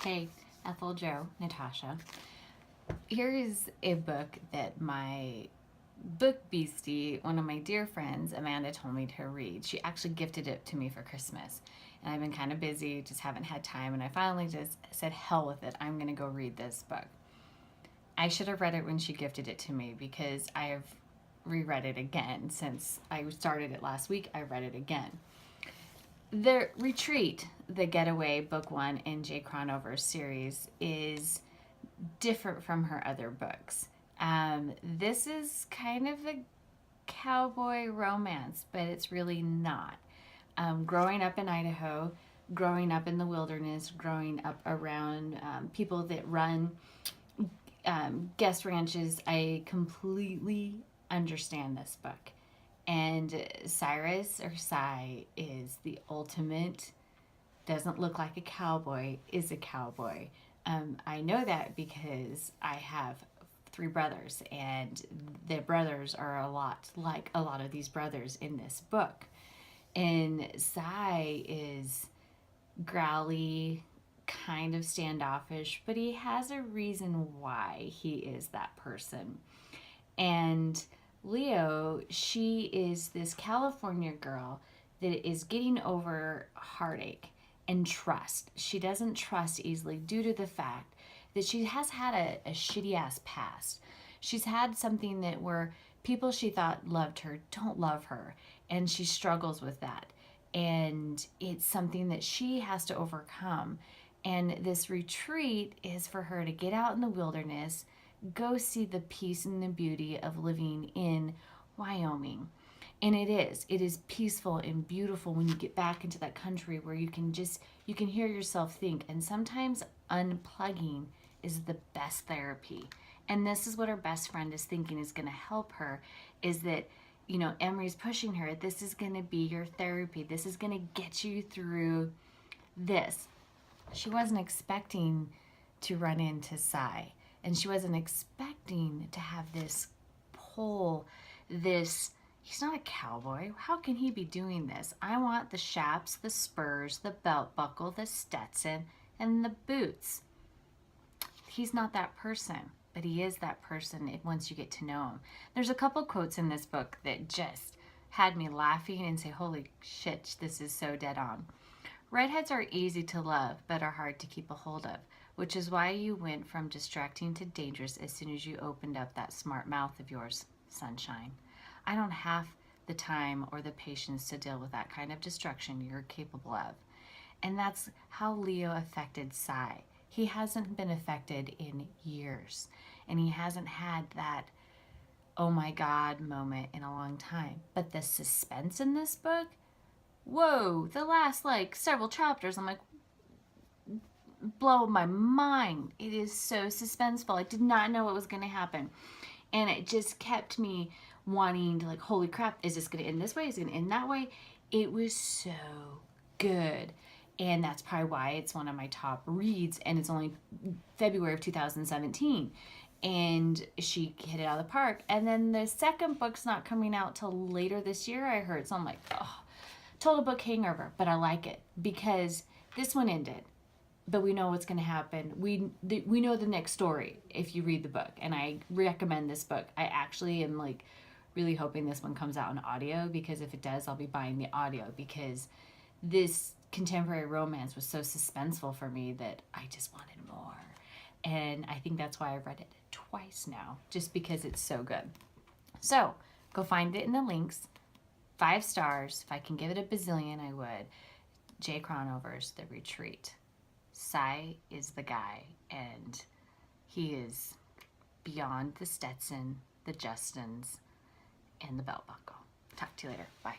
Hey, Ethel, Joe, Natasha. Here is a book that my book beastie, one of my dear friends, Amanda, told me to read. She actually gifted it to me for Christmas. And I've been kind of busy, just haven't had time. And I finally just said, hell with it. I'm going to go read this book. I should have read it when she gifted it to me because I have reread it again since I started it last week. I read it again. The Retreat, the Getaway, book one in Jay Crownover's series, is different from her other books. This is kind of a cowboy romance, but it's really not. Growing up in Idaho, growing up in the wilderness, growing up around people that run guest ranches, I completely understand this book. And Cyrus, or Cy, is the ultimate, doesn't look like a cowboy, is a cowboy. I know that because I have three brothers, and their brothers are a lot like a lot of these brothers in this book. And Cy is growly, kind of standoffish, but he has a reason why he is that person. And Leo, she is this California girl that is getting over heartache and trust. She doesn't trust easily due to the fact that she has had a shitty ass past. She's had something that where people she thought loved her don't love her, and she struggles with that. And it's something that she has to overcome. And this retreat is for her to get out in the wilderness, go see the peace and the beauty of living in Wyoming. And it is peaceful and beautiful when you get back into that country where you can hear yourself think. And sometimes unplugging is the best therapy. And this is what her best friend is thinking is going to help her, is that, you know, Emery's pushing her. This is going to be your therapy. This is going to get you through this. She wasn't expecting to run into Cy. And she wasn't expecting to have this pull, this, he's not a cowboy. How can he be doing this? I want the chaps, the spurs, the belt buckle, the Stetson, and the boots. He's not that person, but he is that person once you get to know him. There's a couple quotes in this book that just had me laughing and say, holy shit, this is so dead on. Redheads are easy to love, but are hard to keep a hold of, which is why you went from distracting to dangerous as soon as you opened up that smart mouth of yours, sunshine. I don't have the time or the patience to deal with that kind of destruction you're capable of. And that's how Leo affected Cy. He hasn't been affected in years, and he hasn't had that oh my God moment in a long time. But the suspense in this book, whoa, the last like several chapters, I'm like, blow my mind. It is so suspenseful. I did not know what was going to happen. And it just kept me wanting to like, holy crap, is this going to end this way? Is it going to end that way? It was so good. And that's probably why it's one of my top reads. And it's only February of 2017. And she hit it out of the park. And then the second book's not coming out till later this year, I heard. So I'm like, oh, total book hangover. But I like it because this one ended. But we know what's going to happen. We know the next story if you read the book. And I recommend this book. I actually am like really hoping this one comes out in audio, because if it does, I'll be buying the audio, because this contemporary romance was so suspenseful for me that I just wanted more. And I think that's why I've read it twice now, just because it's so good. So go find it in the links. 5 stars. If I can give it a bazillion, I would. Jay Crownover's The Retreat. Cy is the guy, and he is beyond the Stetson, the Justins, and the belt buckle. Talk to you later. Bye.